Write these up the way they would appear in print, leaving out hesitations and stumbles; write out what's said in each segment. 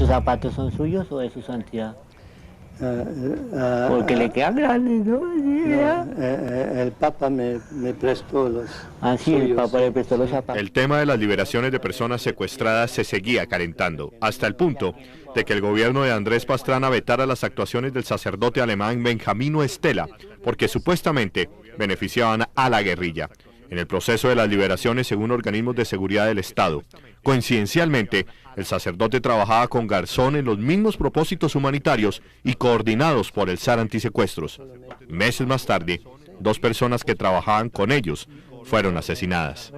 ¿Estos zapatos son suyos o de su santidad? Porque le quedan grandes, ¿no? El Papa me prestó los sí, el Papa le prestó los zapatos. El tema de las liberaciones de personas secuestradas se seguía calentando, hasta el punto de que el gobierno de Andrés Pastrana vetara las actuaciones del sacerdote alemán Benjamino Estela, porque supuestamente beneficiaban a la guerrilla. En el proceso de las liberaciones, según organismos de seguridad del Estado, coincidencialmente, el sacerdote trabajaba con Garzón en los mismos propósitos humanitarios y coordinados por el SAR Antisecuestros. Meses más tarde, 2 personas que trabajaban con ellos fueron asesinadas.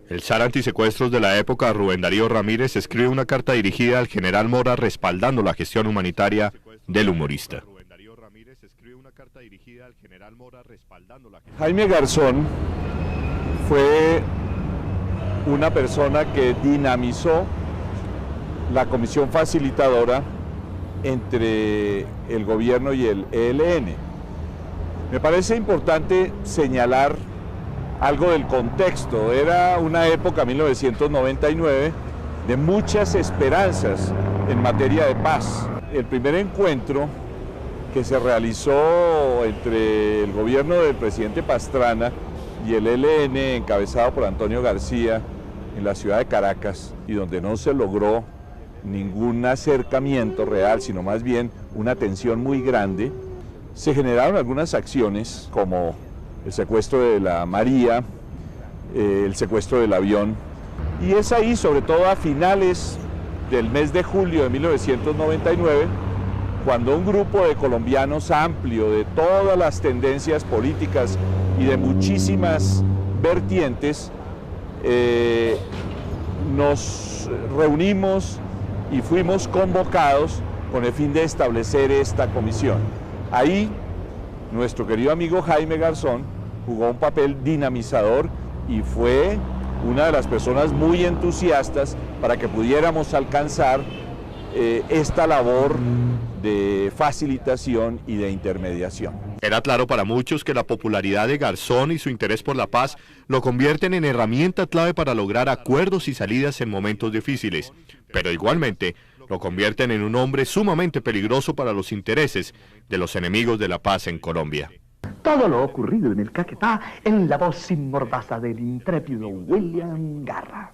El SAR Antisecuestros de la época, Rubén Darío Ramírez, escribe una carta dirigida al general Mora respaldando la gestión humanitaria del humorista. Jaime Garzón fue una persona que dinamizó la comisión facilitadora entre el gobierno y el ELN. Me parece importante señalar algo del contexto. Era una época, 1999, de muchas esperanzas en materia de paz. El primer encuentro que se realizó entre el gobierno del presidente Pastrana y el ELN, encabezado por Antonio García, en la ciudad de Caracas, y donde no se logró ningún acercamiento real, sino más bien una tensión muy grande, se generaron algunas acciones como el secuestro de la María, el secuestro del avión, y es ahí, sobre todo a finales del mes de julio de 1999, cuando un grupo de colombianos amplio, de todas las tendencias políticas y de muchísimas vertientes, nos reunimos y fuimos convocados con el fin de establecer esta comisión. Ahí, nuestro querido amigo Jaime Garzón jugó un papel dinamizador y fue una de las personas muy entusiastas para que pudiéramos alcanzar esta labor de facilitación y de intermediación. Era claro para muchos que la popularidad de Garzón y su interés por la paz lo convierten en herramienta clave para lograr acuerdos y salidas en momentos difíciles, pero igualmente lo convierten en un hombre sumamente peligroso para los intereses de los enemigos de la paz en Colombia. Todo lo ocurrido en el Caquetá en la voz sin mordaza del intrépido William Garra.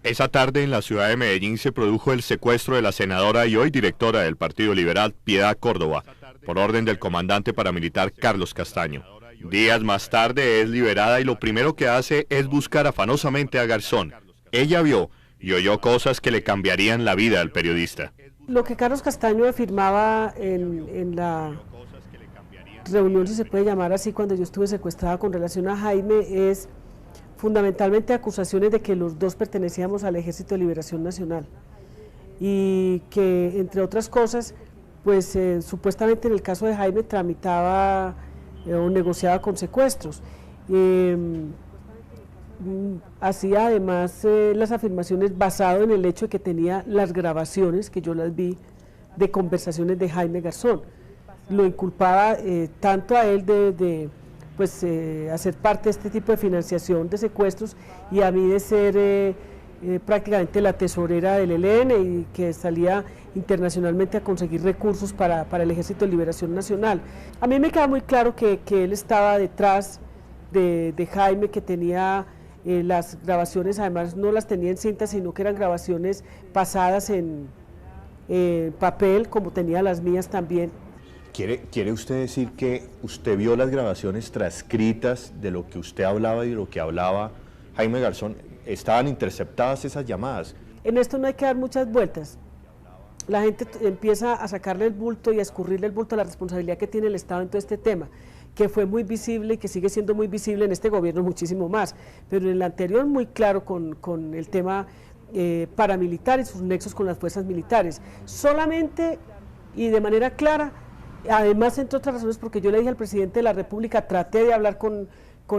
Esa tarde en la ciudad de Medellín se produjo el secuestro de la senadora y hoy directora del Partido Liberal, Piedad Córdoba, por orden del comandante paramilitar Carlos Castaño. Días más tarde es liberada y lo primero que hace es buscar afanosamente a Garzón. Ella vio y oyó cosas que le cambiarían la vida al periodista. Lo que Carlos Castaño afirmaba en la reunión, si se puede llamar así, cuando yo estuve secuestrada con relación a Jaime, es fundamentalmente acusaciones de que los dos pertenecíamos al Ejército de Liberación Nacional y que, entre otras cosas, pues supuestamente en el caso de Jaime tramitaba o negociaba con secuestros. Hacía además las afirmaciones basado en el hecho de que tenía las grabaciones, que yo las vi, de conversaciones de Jaime Garzón. Lo inculpaba tanto a él de hacer parte de este tipo de financiación de secuestros y a mí de ser prácticamente la tesorera del ELN y que salía internacionalmente a conseguir recursos para el Ejército de Liberación Nacional. A mí me queda muy claro que él estaba detrás de Jaime, que tenía las grabaciones, además no las tenía en cinta, sino que eran grabaciones pasadas en papel, como tenía las mías también. ¿Quiere usted decir que usted vio las grabaciones transcritas de lo que usted hablaba y de lo que hablaba Jaime Garzón? ¿Estaban interceptadas esas llamadas? En esto no hay que dar muchas vueltas. La gente empieza a sacarle el bulto y a escurrirle el bulto a la responsabilidad que tiene el Estado en todo este tema, que fue muy visible y que sigue siendo muy visible en este gobierno muchísimo más, pero en el anterior muy claro con el tema paramilitar y sus nexos con las fuerzas militares. Solamente y de manera clara, además entre otras razones porque yo le dije al presidente de la República, traté de hablar con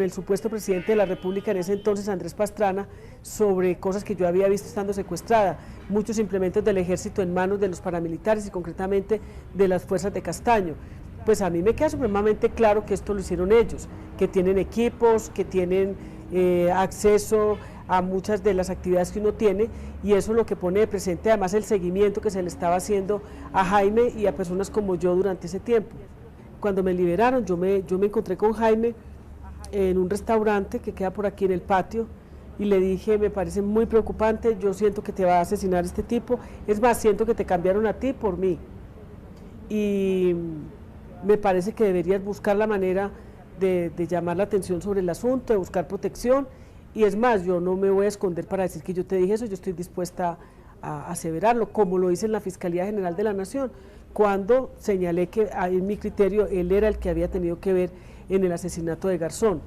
el supuesto presidente de la República en ese entonces, Andrés Pastrana, sobre cosas que yo había visto estando secuestrada, muchos implementos del ejército en manos de los paramilitares y concretamente de las fuerzas de Castaño. Pues a mí me queda supremamente claro que esto lo hicieron ellos, que tienen equipos, que tienen acceso a muchas de las actividades que uno tiene, y eso es lo que pone de presente además el seguimiento que se le estaba haciendo a Jaime y a personas como yo durante ese tiempo. Cuando me liberaron, yo me encontré con Jaime en un restaurante que queda por aquí en el patio y le dije, me parece muy preocupante, yo siento que te va a asesinar este tipo, es más, siento que te cambiaron a ti por mí y me parece que deberías buscar la manera de llamar la atención sobre el asunto, de buscar protección, y es más, yo no me voy a esconder para decir que yo te dije eso, yo estoy dispuesta a aseverarlo, como lo hice en la Fiscalía General de la Nación, cuando señalé que en mi criterio él era el que había tenido que ver en el asesinato de Garzón.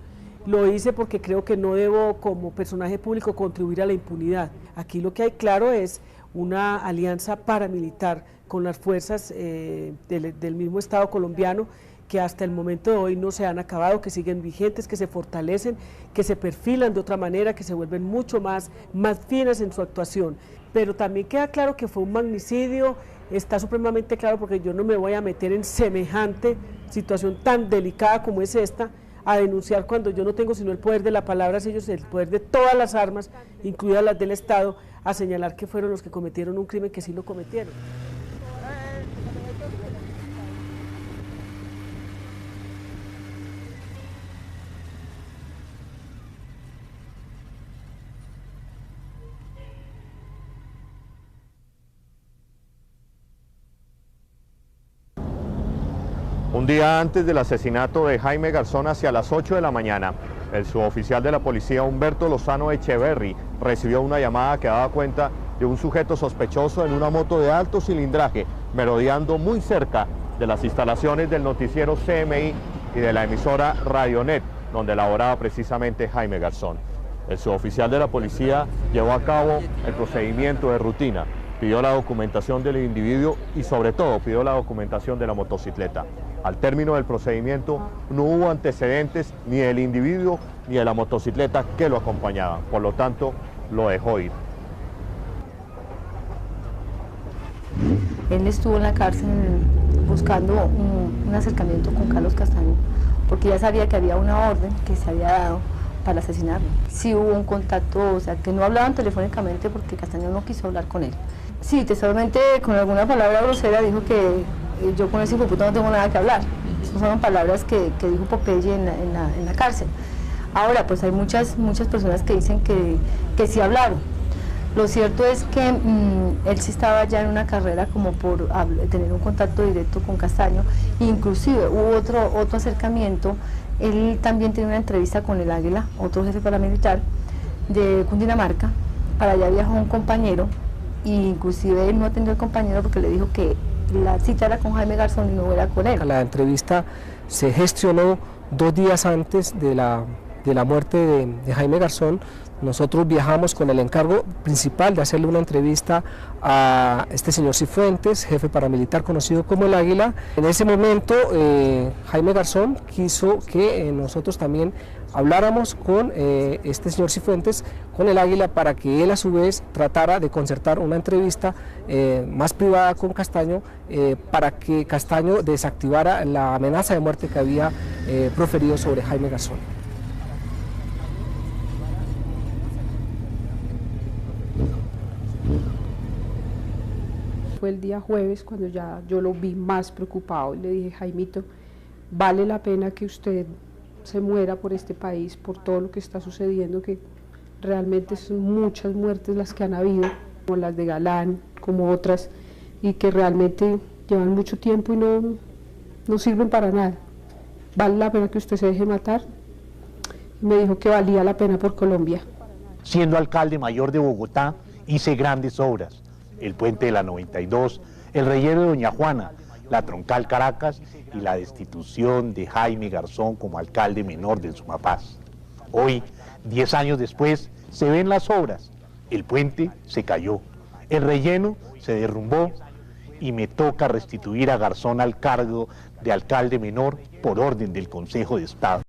Lo hice porque creo que no debo como personaje público contribuir a la impunidad. Aquí lo que hay claro es una alianza paramilitar con las fuerzas del mismo Estado colombiano que hasta el momento de hoy no se han acabado, que siguen vigentes, que se fortalecen, que se perfilan de otra manera, que se vuelven mucho más finas en su actuación. Pero también queda claro que fue un magnicidio, está supremamente claro porque yo no me voy a meter en semejante situación tan delicada como es esta, a denunciar cuando yo no tengo sino el poder de la palabra, ellos el poder de todas las armas, incluidas las del Estado, a señalar que fueron los que cometieron un crimen, que sí lo cometieron. Un día antes del asesinato de Jaime Garzón, hacia las 8 de la mañana, el suboficial de la policía Humberto Lozano Echeverry recibió una llamada que daba cuenta de un sujeto sospechoso en una moto de alto cilindraje, merodeando muy cerca de las instalaciones del noticiero CMI y de la emisora Radionet, donde laboraba precisamente Jaime Garzón. El suboficial de la policía llevó a cabo el procedimiento de rutina, pidió la documentación del individuo y sobre todo pidió la documentación de la motocicleta. Al término del procedimiento no hubo antecedentes ni del individuo ni de la motocicleta que lo acompañaba, por lo tanto lo dejó ir. Él estuvo en la cárcel buscando un acercamiento con Carlos Castaño, porque ya sabía que había una orden que se había dado para asesinarlo. Sí hubo un contacto, o sea, que no hablaban telefónicamente porque Castaño no quiso hablar con él. Sí, textualmente con alguna palabra grosera dijo que yo con ese hijoputa no tengo nada que hablar. Esas son palabras que dijo Popeye en la cárcel. Ahora, pues hay muchas personas que dicen que sí hablaron. Lo cierto es que él sí estaba ya en una carrera como por tener un contacto directo con Castaño, inclusive hubo otro acercamiento. Él también tiene una entrevista con el Águila, otro jefe paramilitar de Cundinamarca. Para allá viajó un compañero e inclusive él no atendió al compañero porque le dijo que la cita era con Jaime Garzón y no era con él. La entrevista se gestionó 2 días antes de la muerte de Jaime Garzón. Nosotros viajamos con el encargo principal de hacerle una entrevista a este señor Cifuentes, jefe paramilitar conocido como el Águila. En ese momento Jaime Garzón quiso que nosotros también habláramos con este señor Cifuentes, con el Águila, para que él a su vez tratara de concertar una entrevista más privada con Castaño, para que Castaño desactivara la amenaza de muerte que había proferido sobre Jaime Garzón. fue el día jueves cuando ya yo lo vi más preocupado y le dije, Jaimito, vale la pena que usted se muera por este país, por todo lo que está sucediendo, que realmente son muchas muertes las que han habido, como las de Galán, como otras, y que realmente llevan mucho tiempo y no sirven para nada. ¿Vale la pena que usted se deje matar? Y me dijo que valía la pena por Colombia. Siendo alcalde mayor de Bogotá, hice grandes obras: el puente de la 92, el relleno de Doña Juana, la troncal Caracas y la destitución de Jaime Garzón como alcalde menor del Sumapaz. Hoy, 10 años después, se ven las obras. El puente se cayó, el relleno se derrumbó y me toca restituir a Garzón al cargo de alcalde menor por orden del Consejo de Estado.